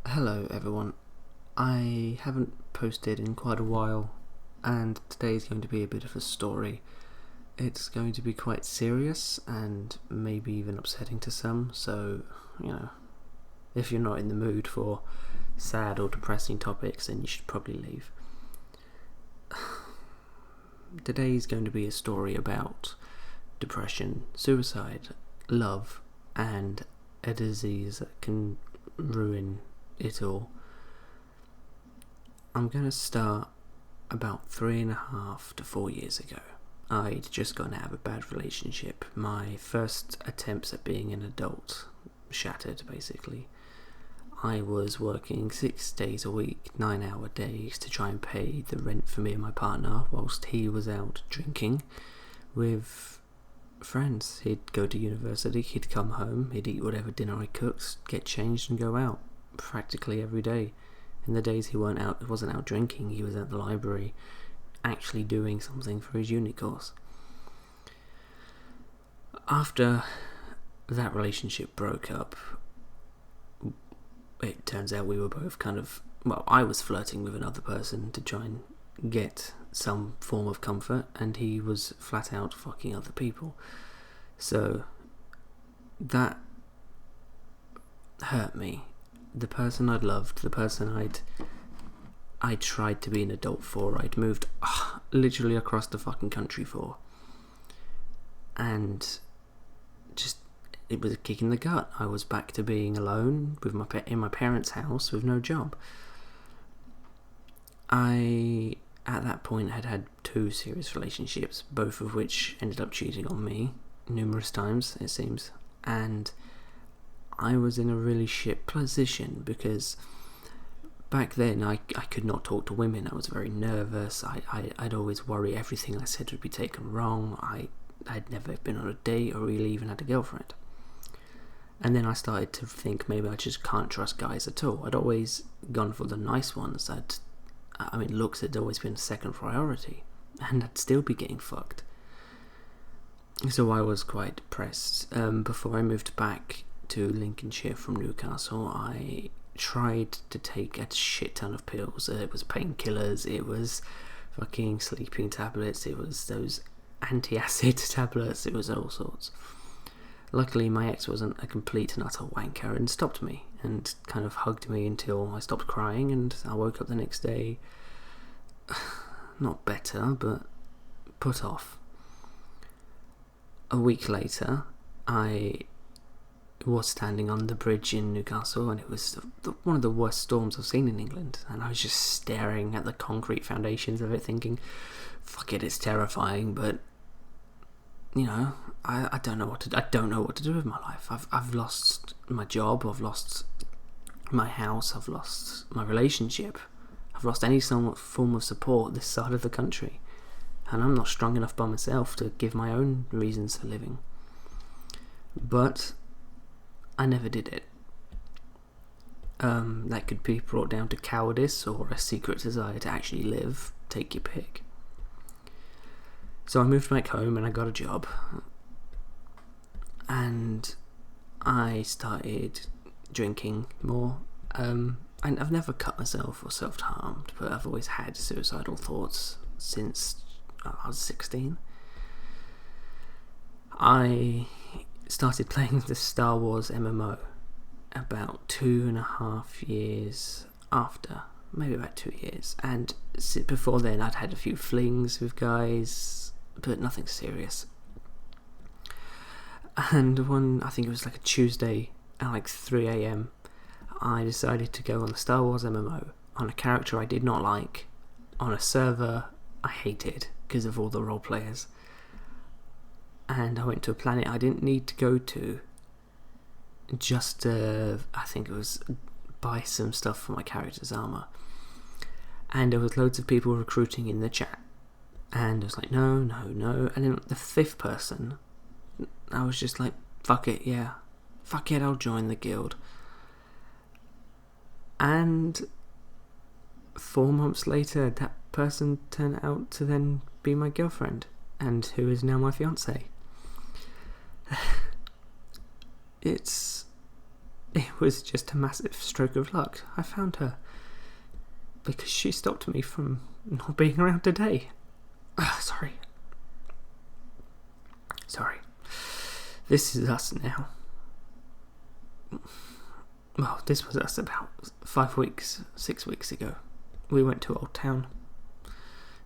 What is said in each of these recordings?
Hello everyone. I haven't posted in quite a while, and today is going to be a bit of a story. It's going to be quite serious and maybe even upsetting to some, so, if you're not in the mood for sad or depressing topics, then you should probably leave. Today is going to be a story about depression, suicide, love, and a disease that can ruin it all. I'm going to start about 3.5 to 4 years ago. I'd just gone out of a bad relationship. My first attempts at being an adult shattered, basically. I was working 6 days a week, 9-hour days, to try and pay the rent for me and my partner, whilst he was out drinking with friends. He'd go to university, he'd come home, he'd eat whatever dinner I cooked, get changed and go out practically every day. In the days he wasn't out drinking, he was at the library actually doing something for his uni course. After that relationship broke up, it turns out we were both I was flirting with another person to try and get some form of comfort, and he was flat out fucking other people. So that hurt me. The person I'd loved, the person I'd tried to be an adult for, I'd moved literally across the fucking country for, and just, it was a kick in the gut. I was back to being alone with in my parents' house with no job. I, at that point, had had 2 serious relationships, both of which ended up cheating on me numerous times, it seems, and I was in a really shit position because back then I could not talk to women. I was very nervous. I'd always worry everything I said would be taken wrong. I'd never been on a date or really even had a girlfriend. And then I started to think maybe I just can't trust guys at all. I'd always gone for the nice ones. Looks had always been a second priority, and I'd still be getting fucked. So I was quite depressed. Before I moved back to Lincolnshire from Newcastle, I tried to take a shit ton of pills. It was painkillers, it was fucking sleeping tablets, it was those anti-acid tablets, it was all sorts. Luckily my ex wasn't a complete and utter wanker and stopped me and kind of hugged me until I stopped crying, and I woke up the next day not better, but put off. A week later, I was standing on the bridge in Newcastle, and it was one of the worst storms I've seen in England, and I was just staring at the concrete foundations of it thinking, fuck it, it's terrifying, but I don't know what to do with my life. I've lost my job, I've lost my house, I've lost my relationship, I've lost any form of support this side of the country, and I'm not strong enough by myself to give my own reasons for living. But I never did it. That could be brought down to cowardice or a secret desire to actually live. Take your pick. So I moved back home and I got a job. And I started drinking more. I've never cut myself or self-harmed, but I've always had suicidal thoughts since I was 16. I started playing the Star Wars MMO about 2.5 years after, maybe about 2 years, and before then I'd had a few flings with guys, but nothing serious. And one, I think it was like a Tuesday at like 3 a.m, I decided to go on the Star Wars MMO on a character I did not like, on a server I hated because of all the role players. And I went to a planet I didn't need to go to, just to, I think it was, buy some stuff for my character's armour. And there was loads of people recruiting in the chat, and I was like, no, and then the 5th person, I was just like, fuck it, I'll join the guild. And 4 months later, that person turned out to then be my girlfriend, and who is now my fiancee. It's it was just a massive stroke of luck. I found her because she stopped me from not being around today. Sorry. This is us now. Well, this was us about 6 weeks ago. We went to Old Town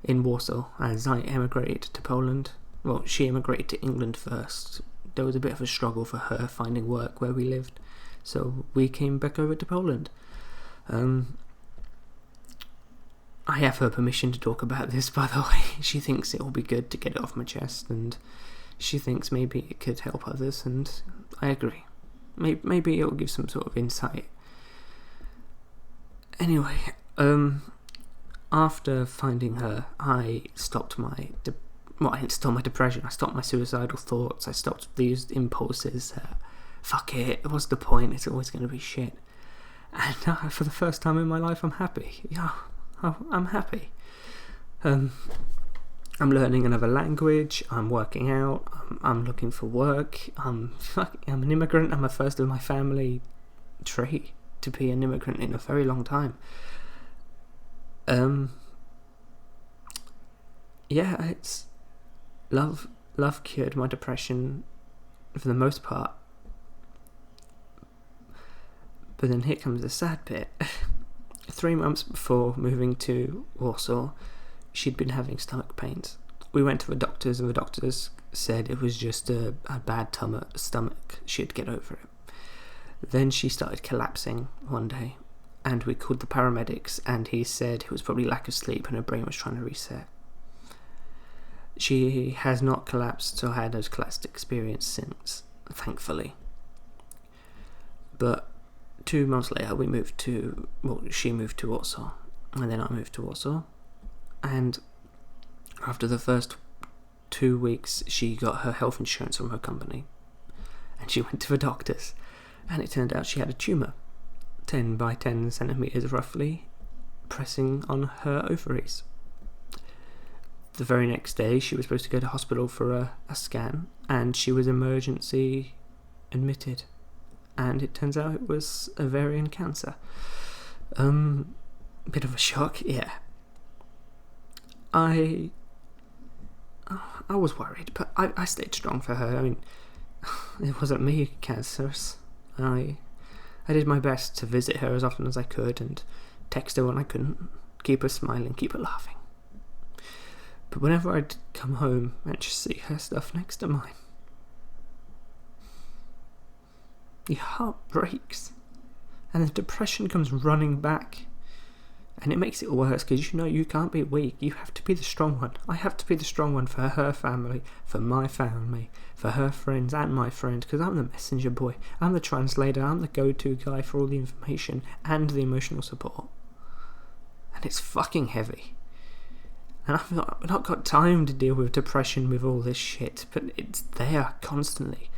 in Warsaw as I emigrated to Poland. Well, she emigrated to England first. There was a bit of a struggle for her finding work where we lived, so we came back over to Poland. I have her permission to talk about this, by the way. She thinks it will be good to get it off my chest, and she thinks maybe it could help others, and I agree. Maybe it will give some sort of insight. Anyway, after finding her, I stopped I didn't stop my depression. I stopped my suicidal thoughts. I stopped these impulses. Fuck it. What's the point? It's always going to be shit. And for the first time in my life, I'm happy. Yeah, I'm happy. I'm learning another language. I'm working out. I'm looking for work. I'm an immigrant. I'm the first of my family tree to be an immigrant in a very long time. Yeah, it's love cured my depression for the most part. But then here comes the sad bit. 3 months before moving to Warsaw, she'd been having stomach pains. We went to the doctors, and the doctors said it was just a bad stomach. She'd get over it. Then she started collapsing one day, and we called the paramedics, and he said it was probably lack of sleep and her brain was trying to reset. She has not collapsed or had a collapsed experience since, thankfully. But 2 months later, she moved to Warsaw, and then I moved to Warsaw. And after the first 2 weeks, she got her health insurance from her company, and she went to the doctors, and it turned out she had a tumour, 10 by 10 centimetres roughly, pressing on her ovaries. The very next day, she was supposed to go to hospital for a scan, and she was emergency admitted. And it turns out it was ovarian cancer. Bit of a shock, yeah. I was worried, but I stayed strong for her. I mean, it wasn't me cancerous. I did my best to visit her as often as I could and text her when I couldn't, keep her smiling, keep her laughing. But whenever I'd come home and just see her stuff next to mine, your heart breaks, and the depression comes running back, and it makes it worse because you can't be weak. You have to be the strong one. I have to be the strong one for her family, for my family, for her friends and my friends, because I'm the messenger boy, I'm the translator, I'm the go-to guy for all the information and the emotional support. And it's fucking heavy. And I've not got time to deal with depression with all this shit, but it's there constantly.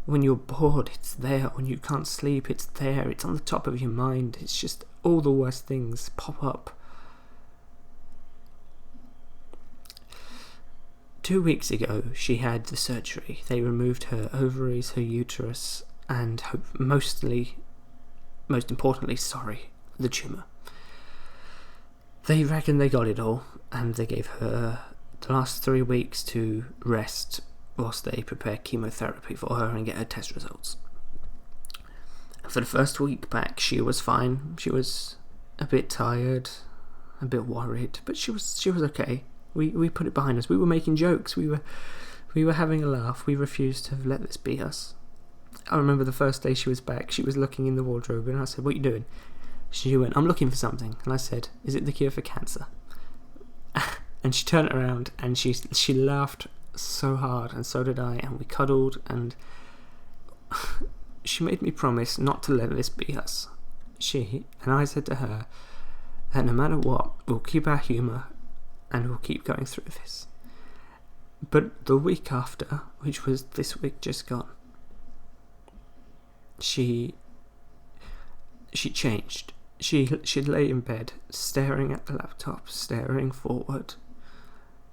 When you're bored, it's there. When you can't sleep, it's there. It's on the top of your mind. It's just all the worst things pop up. 2 weeks ago, she had the surgery. They removed her ovaries, her uterus, and most importantly, the tumour. They reckon they got it all, and they gave her the last 3 weeks to rest whilst they prepare chemotherapy for her and get her test results. For the first week back, she was fine. She was a bit tired, a bit worried, but she was okay. We put it behind us. We were making jokes. We were having a laugh. We refused to let this be us. I remember the first day she was back, she was looking in the wardrobe, and I said, "What are you doing?" She went, "I'm looking for something." And I said, "Is it the cure for cancer?" And she turned around and she laughed so hard, and so did I, and we cuddled, and she made me promise not to let this be us. And I said to her that no matter what, we'll keep our humour and we'll keep going through this. But the week after, which was this week just gone, she changed. She'd lay in bed, staring at the laptop, staring forward,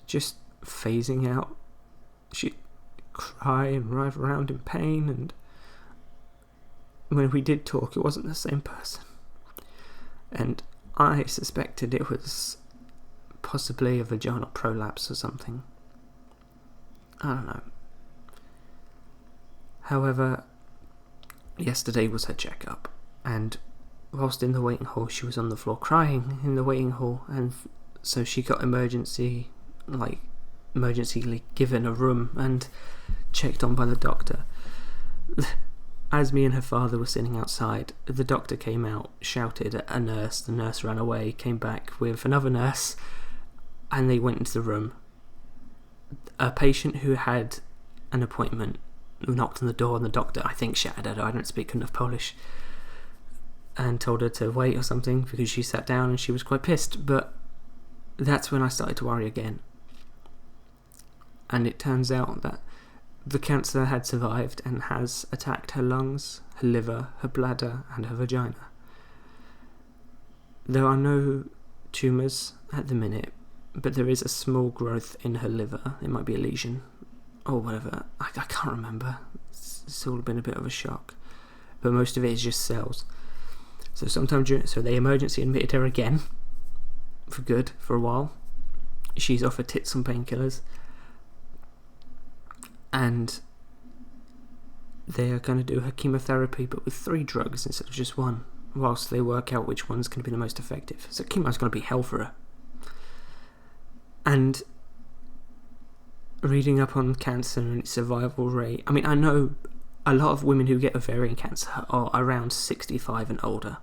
just phasing out. She'd cry and writhe around in pain, and when we did talk, it wasn't the same person. And I suspected it was possibly a vaginal prolapse or something. I don't know. However, yesterday was her checkup, and whilst in the waiting hall, she was on the floor crying in the waiting hall, and so she got emergencyly given a room and checked on by the doctor. As me and her father were sitting outside, the doctor came out, shouted at a nurse, the nurse ran away, came back with another nurse, and they went into the room. A patient who had an appointment knocked on the door, and the doctor, I think, shouted at her, I don't speak enough Polish, and told her to wait or something because she sat down and she was quite pissed. But that's when I started to worry again. And it turns out that the cancer had survived and has attacked her lungs, her liver, her bladder, and her vagina. There are no tumours at the minute, but there is a small growth in her liver. It might be a lesion or whatever. I can't remember. It's all been a bit of a shock. But most of it is just cells. So so they emergency admitted her again for good for a while. She's off her tits on painkillers. And they are going to do her chemotherapy, but with 3 drugs instead of just 1, whilst they work out which one's going to be the most effective. So chemo's going to be hell for her. And reading up on cancer and its survival rate, I mean, I know a lot of women who get ovarian cancer are around 65 and older.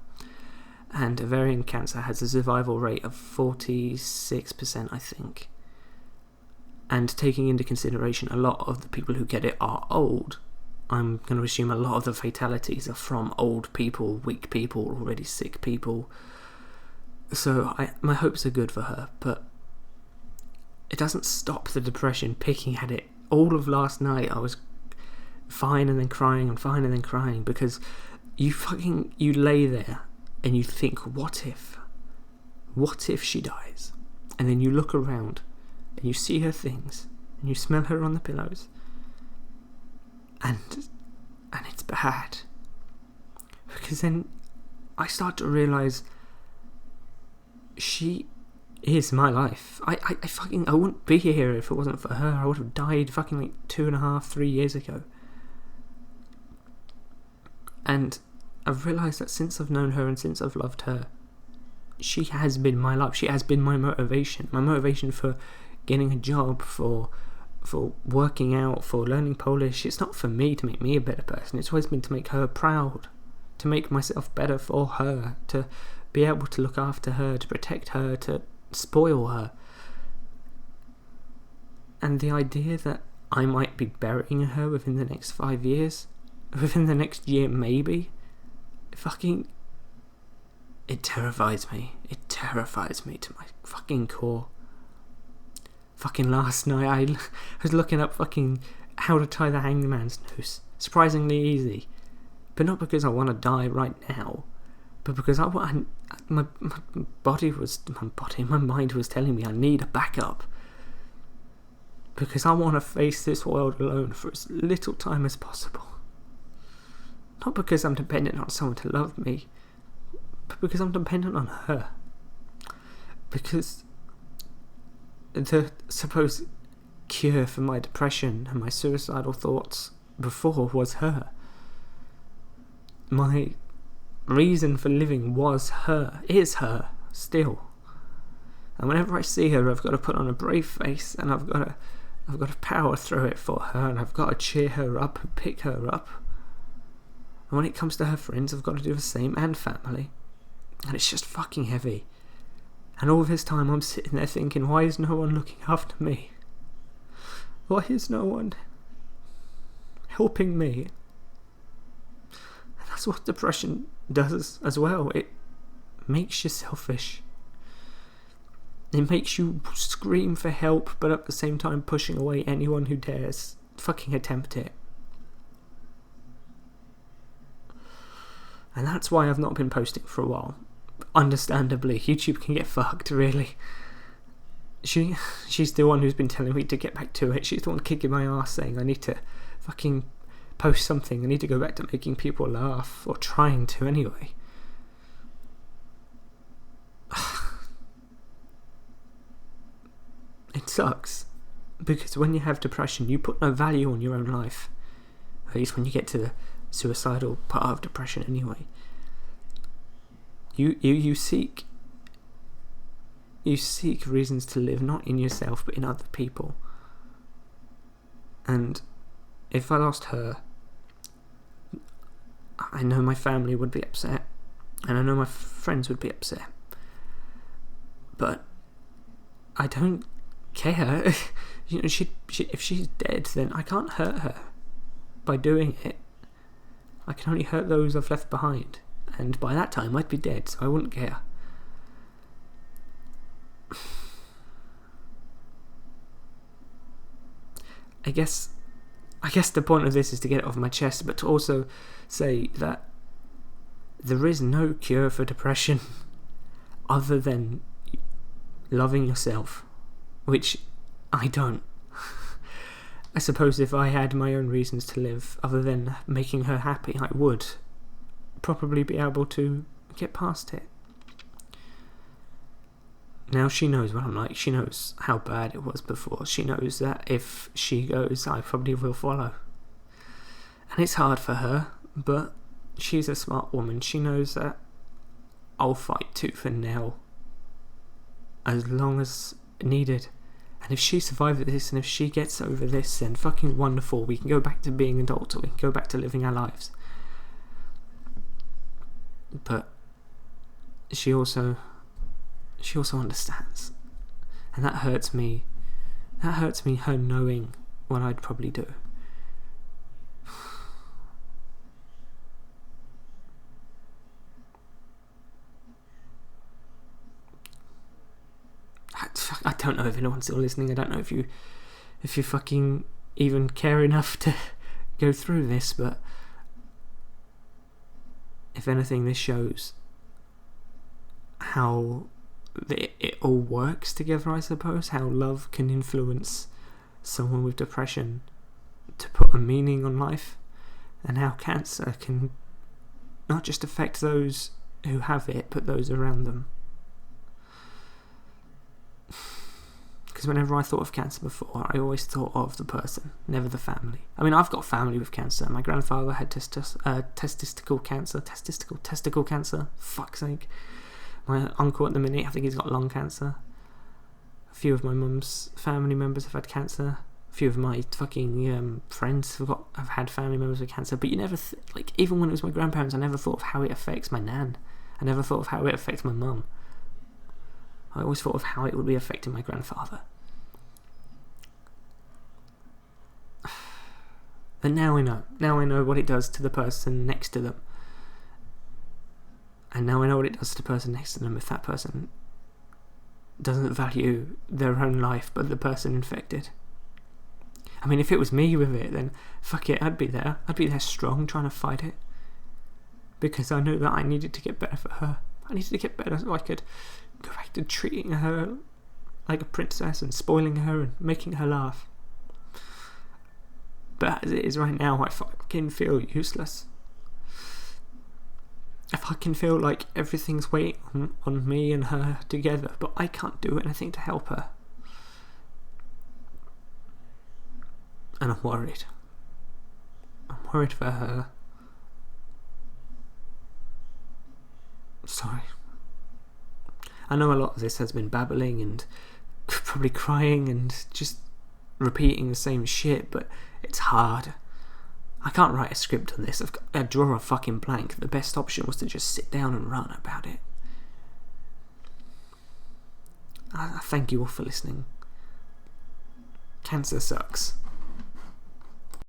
And ovarian cancer has a survival rate of 46%, I think. And taking into consideration a lot of the people who get it are old, I'm going to assume a lot of the fatalities are from old people, weak people, already sick people. So my hopes are good for her, but it doesn't stop the depression picking at it. All of last night I was fine and then crying and fine and then crying because you lay there and you think, what if she dies? And then you look around and you see her things, and you smell her on the pillows, and it's bad. Because then I start to realise she is my life. I wouldn't be here if it wasn't for her. I would have died 2.5, 3 years ago. And I've realised that since I've known her and since I've loved her, she has been my life. She has been my motivation. My motivation for getting a job, for working out, for learning Polish. It's not for me to make me a better person. It's always been to make her proud, to make myself better for her, to be able to look after her, to protect her, to spoil her. And the idea that I might be burying her within the next 5 years, within the next year maybe, it terrifies me. It terrifies me to my fucking core. Last night I was looking up how to tie the hangman's noose. Surprisingly easy. But not because I want to die right now, but because my mind was telling me I need a backup. Because I want to face this world alone for as little time as possible. Not because I'm dependent on someone to love me, but because I'm dependent on her. Because the supposed cure for my depression and my suicidal thoughts before was her. My reason for living is her, still. And whenever I see her, I've got to put on a brave face, and I've got to power through it for her, and I've got to cheer her up and pick her up. And when it comes to her friends, I've got to do the same, and family. And it's just fucking heavy. And all this time I'm sitting there thinking, why is no one looking after me? Why is no one helping me? And that's what depression does as well. It makes you selfish. It makes you scream for help, but at the same time pushing away anyone who dares fucking attempt it. And that's why I've not been posting for a while. Understandably, YouTube can get fucked, really. She's the one who's been telling me to get back to it. She's the one kicking my ass saying I need to fucking post something, I need to go back to making people laugh, or trying to anyway. It sucks, because when you have depression, you put no value on your own life. At least when you get to the suicidal part of depression anyway. You seek reasons to live, not in yourself but in other people. And if I lost her, I know my family would be upset, and I know my friends would be upset, but I don't care. You know, if she's dead, then I can't hurt her by doing it. I can only hurt those I've left behind, and by that time I'd be dead, so I wouldn't care. I guess the point of this is to get it off my chest, but to also say that there is no cure for depression other than loving yourself, which I don't. I suppose if I had my own reasons to live other than making her happy, I would probably be able to get past it. Now she knows what I'm like. She knows how bad it was before. She knows that if she goes, I probably will follow. And it's hard for her, but she's a smart woman. She knows that I'll fight tooth and nail as long as needed. And if she survives this, and if she gets over this, then fucking wonderful. We can go back to being adults, we can go back to living our lives. But she also understands, and that hurts me. That hurts me, her knowing what I'd probably do. I don't know if anyone's still listening. I don't know if you fucking even care enough to go through this, but if anything, this shows how it all works together, I suppose. How love can influence someone with depression to put a meaning on life, and how cancer can not just affect those who have it, but those around them. Because whenever I thought of cancer before, I always thought of the person, never the family. I mean, I've got family with cancer. My grandfather had testicle cancer. Fuck's sake. My uncle at the minute, I think he's got lung cancer. A few of my mum's family members have had cancer. A few of my fucking friends have had family members with cancer. But you never, even when it was my grandparents, I never thought of how it affects my nan. I never thought of how it affects my mum. I always thought of how it would be affecting my grandfather. And now I know. Now I know what it does to the person next to them. And now I know what it does to the person next to them if that person doesn't value their own life but the person infected. I mean, if it was me with it, then fuck it, I'd be there. I'd be there strong, trying to fight it. Because I knew that I needed to get better for her. I needed to get better so I could go back to treating her like a princess and spoiling her and making her laugh. But as it is right now, I fucking feel useless. I fucking feel like everything's waiting on me and her together, but I can't do anything to help her. And I'm worried. I'm worried for her. Sorry. I know a lot of this has been babbling and probably crying and just repeating the same shit, but it's hard. I can't write a script on this. I'd draw a fucking blank. The best option was to just sit down and run about it. I thank you all for listening. Cancer sucks.